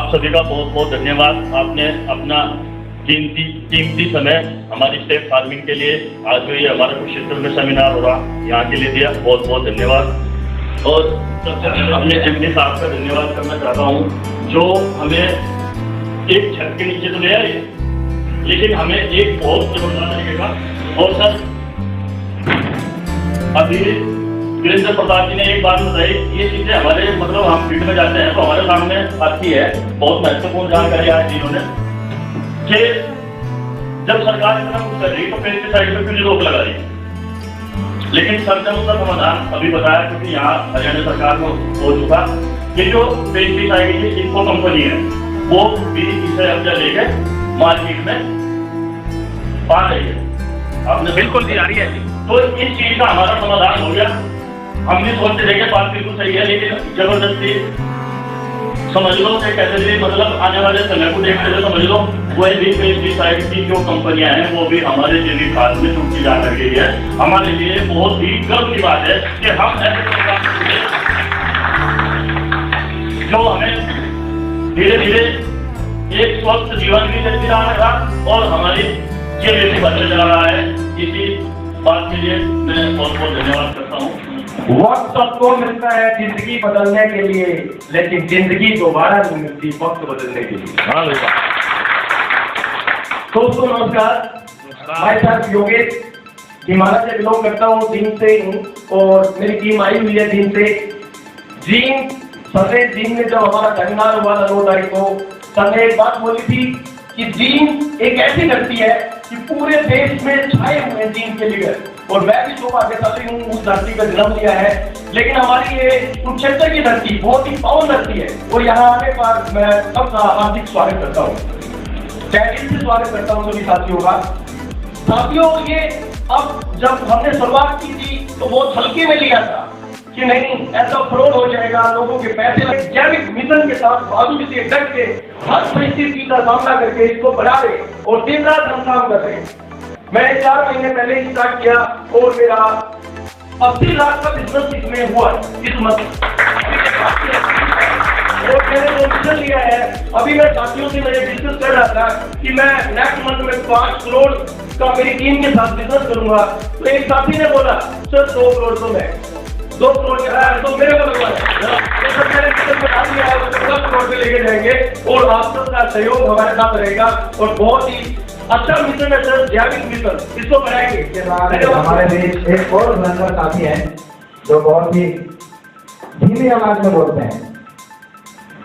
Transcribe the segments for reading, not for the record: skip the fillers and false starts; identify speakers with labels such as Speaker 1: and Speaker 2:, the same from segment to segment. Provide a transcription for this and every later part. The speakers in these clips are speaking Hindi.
Speaker 1: आप सभी का बहुत बहुत धन्यवाद। आपने अपना कीमती समय हमारी स्टेट फार्मिंग के लिए आज जो ये हमारा कुरुक्षेत्र में सेमिनार हो रहा यहाँ के लिए दिया, बहुत बहुत धन्यवाद। और सबसे पहले अपने एमडी साहब का धन्यवाद करना चाहता हूँ जो हमें एक छत के नीचे तो ले आए, लेकिन हमें एक बहुत जबरदस्त तरीके का। और सर अभी वीरेंद्र प्रताप जी ने एक बात बताई, ये चीजें हमारे मतलब हम फील्ड में जाते हैं तो हमारे सामने आती है, बहुत महत्वपूर्ण जानकारी आज इन्होंने कि जब सरकार इतना कुछ कर रही तो पेस्टिसाइड पे क्यों रोक लगा रही। लेकिन सर ने उसका समाधान अभी बताया, क्योंकि यहाँ हरियाणा सरकार को हो चुका कि जो पेस्टिसाइड की इनको कंपनी है वो भी इसे अब लेके मार्केट में पा रही है। आपने बिल्कुल दी आ रही है, तो इस चीज का हमारा समाधान हो गया। हम भी सोचते थे कि बात बिल्कुल सही है, लेकिन जबरदस्ती समझ लो कि कैसे भी मतलब आने वाले समय को देखते हुए समझ लो वही भी पेस्टिसाइड की जो कंपनियां हैं वो भी हमारे जैविक खाद में छूटती जा रही है। हमारे लिए बहुत ही गर्व की बात है कि हम ऐसे जो हमें धीरे धीरे एक स्वस्थ जीवन भी देती रहा और हमारी जीवन भी बदल जा रहा है। इसी बात के लिए मैं बहुत बहुत धन्यवाद करता हूँ।
Speaker 2: वक्त सबको मिलता है जिंदगी बदलने के लिए, लेकिन जिंदगी दोबारा नहीं मिलती वक्त बदलने के लिए। दोस्तों नमस्कार, मैं सर योगेश हिमालय से बिलोंग करता हूँ, जींद से हूँ और मेरी टीम आई हुई है जींद से। जींद में जब हमारा सेमिनार हुआ था 2 तारीख को, सर ने एक बात बोली थी कि जींद एक ऐसी धरती है कि पूरे देश में छाए हुए हैं जींद के लीडर, और मैं भी सौभाग्यशाली हूँ उस धरती पर जन्म लिया है। लेकिन हमारी ये कुरुक्षेत्र की धरती बहुत ही पावन धरती है और यहाँ आने पर मैं सबका हार्दिक स्वागत करता हूँ, दिल से स्वागत करता हूँ सभी साथियों का। साथियों ये अब जब हमने शुरुआत की थी तो बहुत हल्के में लिया था कि नहीं ऐसा फ्रॉड हो जाएगा, लोगों के पैसे लगे। जैविक मिशन के साथ बहादुरी से डट के हर परिस्थिति का सामना करके इसको बढ़ा रहे और दिन रात हम काम कर रहे हैं। मैंने 4 महीने पहले स्टार्ट किया और मेरा 80 लाख का बिजनेस इसमें हुआ इस मंथ। और मैंने जो मिशन लिया है, अभी मैं साथियों से मैंने डिस्कस कर रहा था कि मैं नेक्स्ट मंथ में 5 करोड़ का मेरी टीम के साथ बिजनेस करूंगा। तो एक साथी ने बोला सर 2 करोड़ तो मैं 2 करोड़ तो मेरे को लगवा है, 10 करोड़ पे लेके जाएंगे और आप सबका सहयोग हमारे साथ रहेगा और बहुत ही अच्छा मिशन है सर, जैविक मिशन, इसको बढ़ाएंगे।
Speaker 3: हमारे बीच एक और धुरंधर साथी हैं जो बहुत ही धीमी आवाज में बोलते हैं,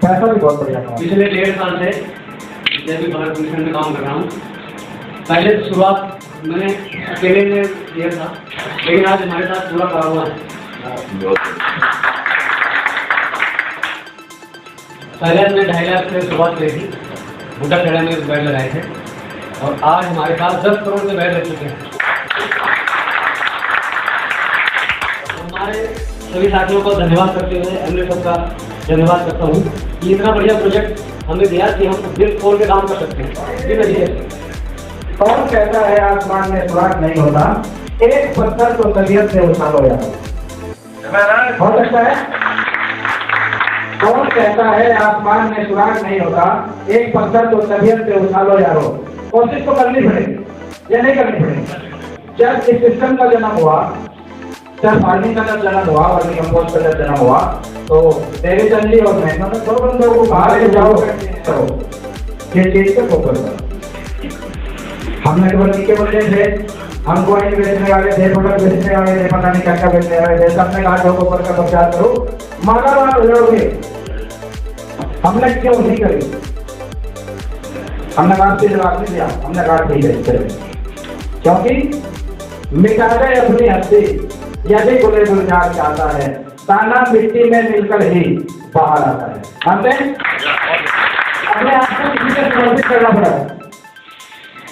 Speaker 3: पैसा भी बहुत बढ़िया।
Speaker 4: पिछले 1.5 साल से जैविक भारत मिशन में काम कर रहा हूँ। पहले शुरुआत मैंने अकेले में किया था, लेकिन आज हमारे साथ पूरा कारोबार है। पहले हमने 2.5 लाख से शुरुआत की थी, बूटा खेड़ा में बैड लगाए थे और आज हमारे पास 10 करोड़ के बैड लग चुके हैं। हमारे सभी साथियों को धन्यवाद करते हुए एमडी साहब का धन्यवाद करता हूँ कि इतना बढ़िया प्रोजेक्ट हमें दिया कि हम दिल खोल के काम कर सकते हैं।
Speaker 3: कौन कहता है आसमान में सुराग नहीं होता, एक पत्थर तो तबीयत से उछालो यार। हो सकता है कौन कहता है आसमान में सुराग नहीं होता, एक पत्थर तो तबीयत से उछालो यारो। कोशिश तो करनी पड़ेगी या नहीं करनी पड़ेगी। जब इस सिस्टम का जन्म हुआ, जब फार्मिंग का जब जन्म हुआ, वर्मी कंपोस्ट का जब जन्म हुआ, तो देवीचंद जी और मैं मतलब 2 बंदों को बाहर ले जाओ करो ये चीज को फोकस करो। हमने केवल बोलते थे, हमको आइन बेचने वाले थे, प्रोडक्ट बेचने वाले थे, पता नहीं क्या क्या बेचने वाले थे, सबने कहा लोगों पर का प्रचार करो, मालामाल हो जाओगे। हमने क्यों नहीं करी? हमने कहा से जवाब नहीं दिया, हमने कहा ठीक है, क्योंकि मिटा गए अपनी हस्ती, यदि गुले गुलजार चाहता है, दाना मिट्टी में मिलकर ही बाहर आता है। हमने अपने आप को किसी से समर्पित करना पड़ा,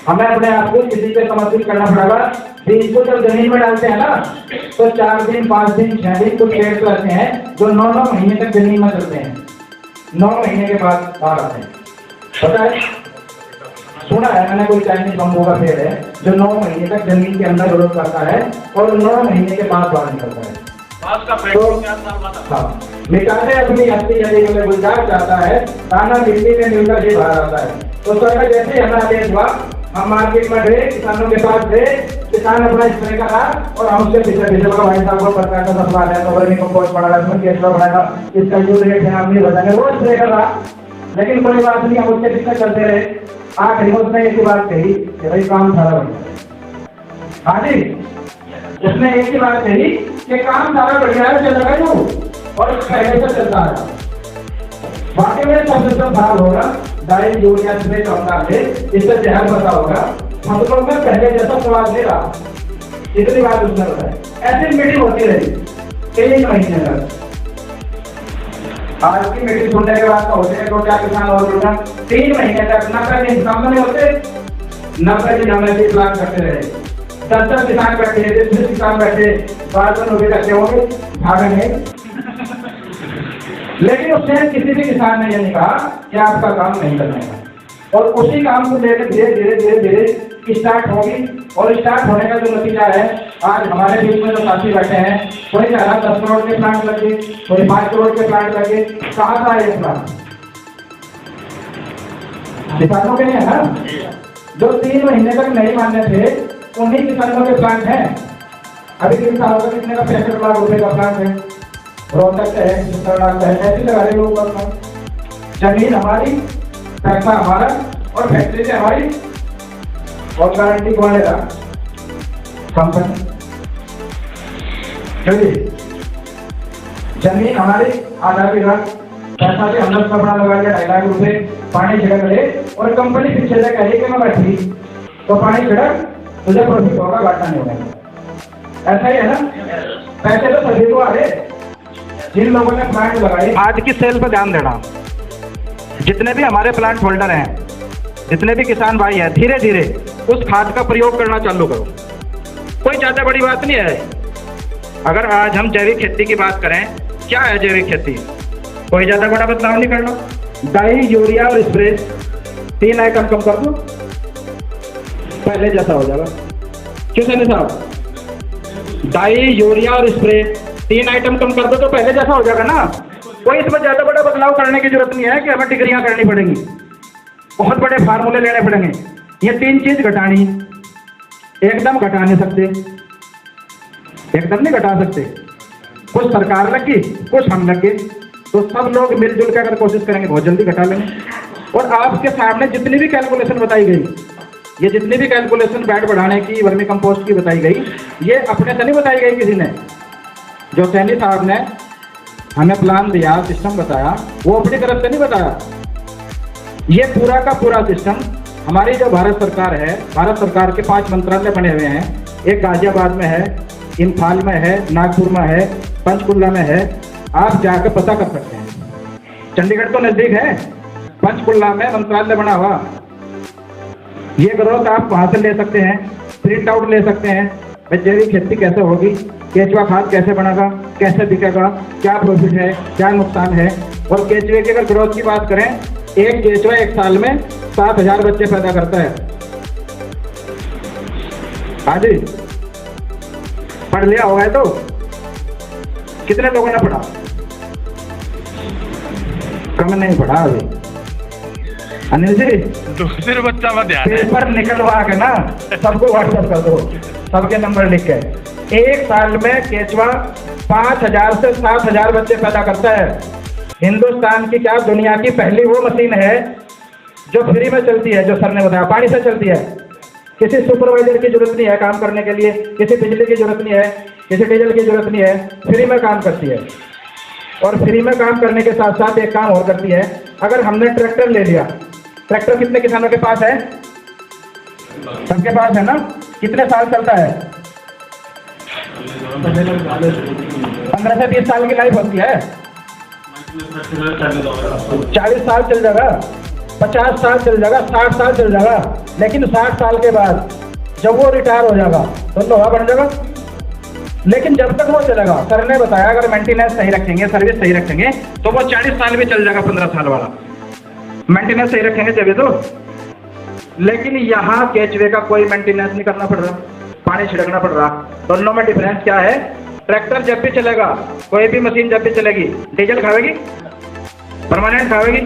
Speaker 3: हमें अपने आप को किसी से समर्पित करना पड़ेगा। बीज को जब जमीन में डालते हैं ना, तो 4 दिन 5 दिन 6 दिन कुछ पेड़ तो ऐसे हैं जो 9 महीने तक जमीन में चलते हैं, 9 महीने के बाद बाहर आते हैं। पता है, सुना है मैंने, कोई चाइनीज बम्बू का पेड़ है जो 9 महीने तक जमीन के अंदर ग्रोथ करता है और 9 महीने के बाद बाहर निकलता है।
Speaker 2: का
Speaker 3: मिटाने अपनी हस्ती यदि हमें गुलजार चाहता है, ताना मिट्टी में मिलकर ही बाहर आता है। तो सरकार जैसे हमारा देश हुआ, हम मार्केट में गए, किसानों के पास गए, किसान अपना स्प्रे करा और हम उसके पीछे पीछे भाई साहब को प्रकार का सप्लाई है, तो वर्मी कंपोस्ट बढ़ाना, इसमें केचुआ बढ़ाना, इसका जो रेट है हम नहीं बताएंगे, वो स्प्रे कर रहा। लेकिन कोई बात नहीं, हम उसके पीछे चलते रहे। आखिरी में उसने एक ही बात कही कि भाई काम सारा बढ़िया। हाँ जी, उसने एक ही बात कही कि काम सारा बढ़िया है, चल रहा है और पहले से चलता है। वाकई में सब सिस्टम खराब होगा, डाई यूरिया स्प्रे करता है, इससे जहर बता होगा, फसलों में पहले जैसा स्वाद नहीं रहा। इतनी बात उसने बताई। ऐसी मीटिंग होती रही 3 महीने तक। आज की मीटिंग सुनने के बाद होते हैं 2-4 किसान और जुड़ना, 3 महीने तक न कहीं इंतजाम नहीं होते, न कहीं हमें प्लान करते रहे। 10 किसान बैठे, 20 किसान बैठे, 12 लोग करते होंगे, भागेंगे। लेकिन उसने किसी भी किसान ने ये नहीं कहा कि आपका काम नहीं करना है, और उसी काम को लेकर धीरे धीरे धीरे धीरे स्टार्ट होगी। और स्टार्ट होने का जो नतीजा है, आज हमारे बीच में जो साथी बैठे हैं, कोई कह रहा 10 करोड़ के प्लांट लगे, कोई 5 करोड़ के प्लांट लगे। कहाँ था ये प्लांट? किसानों के लिए है ना, जो 3 महीने तक नहीं मानने थे, उन्हीं किसानों के प्लांट हैं। अभी 3 सालों का कितने का 65 लाख रुपए का प्लांट है, रोहतक है, ऐसे लगा रहे लोग अपना। जमीन हमारी, पैसा हमारा और फैक्ट्री से हमारी, और गारंटी कौन लेगा? कंपनी। चलिए, जमीन हमारी, आधा बीघा, पैसा भी हमने उसका बड़ा लगा लिया 2.5 लाख रुपए, पानी छिड़क ले, और कंपनी पीछे से कही कि मैं बैठी तो पानी छिड़क, तुझे प्रॉफिट होगा, घाटा नहीं होगा। ऐसा ही है ना? पैसे तो सभी को आ रहे। जिन लोगों ने प्लांट लगाए, आज की सेल पर ध्यान देना। जितने भी हमारे प्लांट होल्डर हैं, जितने भी किसान भाई हैं, धीरे धीरे उस खाद का प्रयोग करना चालू करो। कोई ज्यादा बड़ी बात नहीं है। अगर आज हम जैविक खेती की बात करें, क्या है जैविक खेती? कोई ज्यादा बड़ा बदलाव नहीं करना। डाई, यूरिया और स्प्रे 3 आइटम कम कर दो, पहले जैसा हो जाएगा। क्यों सैनी साहब? डाई, यूरिया और स्प्रे 3 आइटम कम कर दो तो पहले जैसा हो जाएगा ना। कोई इसमें ज्यादा बड़ा बदलाव करने की जरूरत नहीं है कि हमें डिग्रियां करनी पड़ेंगी, बहुत बड़े फार्मूले लेने पड़ेंगे। ये 3 चीज घटानी, एकदम घटा नहीं सकते, एकदम नहीं घटा सकते। कुछ सरकार लगी, कुछ हम लगे, तो सब लोग मिलजुल कर अगर कोशिश करेंगे बहुत जल्दी घटा लेंगे। और आपके सामने जितनी भी कैलकुलेशन बताई गई, ये जितनी भी कैलकुलेशन बैट बढ़ाने की, वर्मी कंपोस्ट की बताई गई, ये अपने से नहीं बताई गई किसी ने। जो सैनी साहब ने हमें प्लान दिया, सिस्टम बताया, वो अपनी तरफ से नहीं बताया। ये पूरा का पूरा सिस्टम हमारी जो भारत सरकार है, भारत सरकार के 5 मंत्रालय बने हुए हैं। एक गाजियाबाद में है, इम्फाल में है, नागपुर में है, पंचकुला में है। आप जाकर पता कर सकते हैं। चंडीगढ़ तो नजदीक है, पंचकुला में मंत्रालय बना हुआ। ये ग्रोथ आप वहां से ले सकते हैं, प्रिंट आउट ले सकते हैं। जैविक खेती कैसे होगी, केचुआ खाद कैसे बनेगा, कैसे बिकेगा, क्या प्रॉफिट है, क्या नुकसान है। और केचुए की अगर ग्रोथ की बात करें, एक केचुआ 1 साल में 7,000 बच्चे पैदा करता है। हाँ जी, पढ़ लिया होगा तो? कितने लोगों ने पढ़ा? कम नहीं पढ़ा अभी। अनिल जी,
Speaker 1: दूसरे बच्चा मत ध्यान
Speaker 3: पेपर निकलवा के ना सबको व्हाट्सएप कर दो, सबके नंबर लिख के। 1 साल में केचुआ 5,000 से 7,000 बच्चे पैदा करता है। हिंदुस्तान की क्या, दुनिया की पहली वो मशीन है जो फ्री में चलती है, जो सर ने बताया, पानी से चलती है। किसी सुपरवाइजर की जरूरत नहीं है काम करने के लिए, किसी बिजली की जरूरत नहीं है, किसी डीजल की जरूरत नहीं है, फ्री में काम करती है। और फ्री में काम करने के साथ साथ एक काम और करती है। अगर हमने ट्रैक्टर ले लिया, ट्रैक्टर कितने किसानों के पास है? सबके पास है ना? कितने साल चलता है? 15 से 20 साल की लाइफ होती है। 40 साल चल जाएगा, 50 साल चल जाएगा, 60 साल चल जाएगा। लेकिन 60 साल के बाद जब वो रिटायर हो जाएगा तो लोहा बन जाएगा। लेकिन जब तक वो चलेगा, सर ने बताया, अगर मेंटेनेंस सही रखेंगे, सर्विस सही रखेंगे, तो वो 40 साल भी चल जाएगा। 15 साल वाला मेंटेनेंस सही रखेंगे जब तो। लेकिन यहाँ केचुए का कोई मेंटेनेंस नहीं करना पड़ रहा, पानी छिड़कना पड़ रहा। दोनों में डिफरेंस क्या है? ट्रैक्टर जब भी चलेगा, कोई भी मशीन जब भी चलेगी, डीजल खावेगी, परमानेंट खावेगी,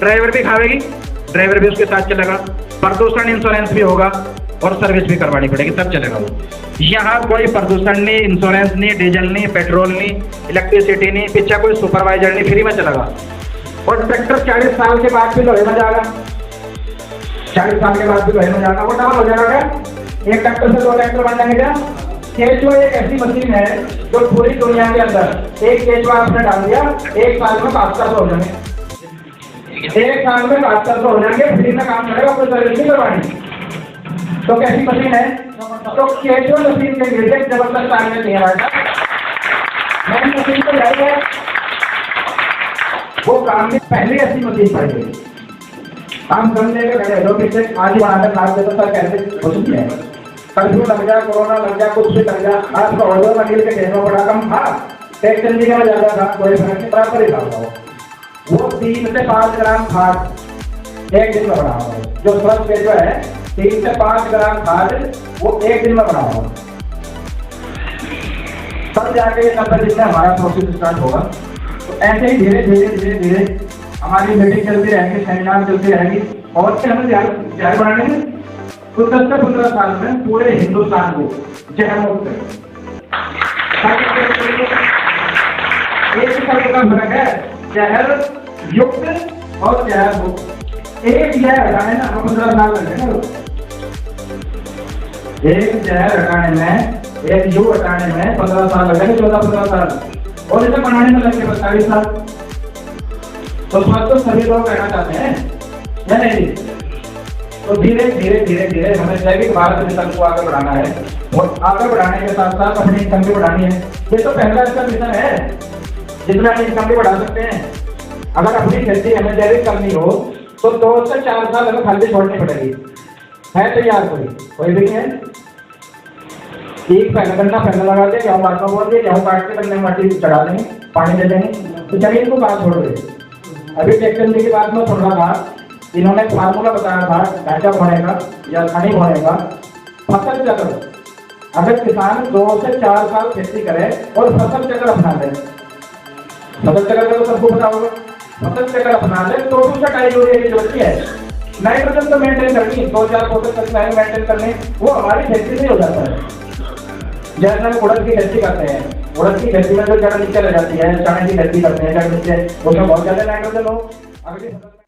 Speaker 3: ड्राइवर भी खावेगी, ड्राइवर भी उसके साथ चलेगा, प्रदूषण इंश्योरेंस भी होगा और सर्विस भी करवानी पड़ेगी, तब चलेगा वो। यहाँ कोई प्रदूषण नहीं, इंश्योरेंस नहीं, डीजल नहीं, पेट्रोल नहीं, इलेक्ट्रिसिटी नहीं, पीछे कोई सुपरवाइजर नहीं, फ्री में चलेगा। और ट्रैक्टर 40 साल के बाद भी लोहे में जाएगा, 40 साल के बाद भी लोहे में जाएगा, वो डबल हो जाएगा क्या? एक ट्रैक्टर से 2 ट्रैक्टर बन जाएंगे क्या? केचुआ एक ऐसी मशीन है जो पूरी दुनिया के अंदर एक केचुआ आपने डाल दिया, 1 साल में 500 हो जाएंगे, 1 साल में 500 हो जाएंगे, फ्री में काम करेगा, कोई सर्विस नहीं करवानी। तो कैसी मशीन है? तो केचुआ मशीन के इंग्रेडिएंट जबरदस्त आगे नहीं है, नई मशीन तो जारी है, वो काम में पहले ऐसी मशीन पाई गई। हम समझे कि खड़े लोग इसे आगे बढ़ाकर काम देते सर कैसे हो चुके हैं, कर्फ्यू लग जाए, कोरोना लग जाए, कुछ भी लग जाए, आज तो ऑर्डर मंदिर के कहना बड़ा कम था, टैक्स चंदी का ज्यादा था, कोई फर्क नहीं, बराबर ही था। वो 3 से 5 ग्राम खाद एक दिन में बना हुआ है, जो स्वस्थ जो है 3 से 5 ग्राम खाद वो एक दिन में बना हुआ, तब जाके 90 दिन में हमारा प्रोसेस स्टार्ट होगा। तो ऐसे ही धीरे धीरे धीरे धीरे हमारी मीटिंग चलती रहेगी, सेमिनार चलती रहेगी, और से हमें जारी बनाने में तो 10 से 15 साल में पूरे हिंदुस्तान को जहर मुक्त एक साल का फर्क है, जहर युक्त और जहर मुक्त। एक जहर हटाने में 15 साल लगे ना, एक जहर हटाने में, एक यू हटाने में 15 साल लगे, 14-15 साल, और इसे बनाने में लगे 27 साल। तो स्वास्थ्य तो सभी लोग रहना चाहते हैं या नहीं? तो धीरे धीरे धीरे धीरे हमें जैविक भारत मिशन को आगे बढ़ाना है, और आगे बढ़ाने के साथ साथ अपनी इनकम भी बढ़ानी है। ये तो पहला इसका मिशन है जिसमें हम इनकम भी बढ़ा सकते हैं। अगर अपनी खेती हमें जैविक करनी हो तो 2 से 4 साल हमें खाली छोड़नी पड़ेगी। है तैयार कोई भी नहीं है? एक पहला गन्ना पहले लगा दे, गेहूँ बाद में बोल दिए, गेहूँ काट के गन्ने माटी चढ़ा देंगे, पानी दे देंगे, तो चलिए इनको बात छोड़ दे। अभी टेक्नोलॉजी की बात में सुन रहा था, इन्होंने फार्मूला बताया था ढांचा होने का या खड़ी होने का, फसल चक्र। अगर किसान 2 से 4 साल खेती करे और फसल चक्र अपना ले, फसल चक्र का तो सबको पता होगा, फसल चक्र अपना ले तो उसका कटाई यूरिया की जरूरत है, नाइट्रोजन तो मेंटेन करनी, 2-4 पोषक तत्व मेंटेन करने, वो हमारी खेती से हो जाता है। जैसे हम उड़द की खेती करते हैं, उड़द की खेती में जो जड़ नीचे रह जाती है, चने की खेती करते हैं जड़ नीचे, उसमें बहुत ज्यादा नाइट्रोजन हो।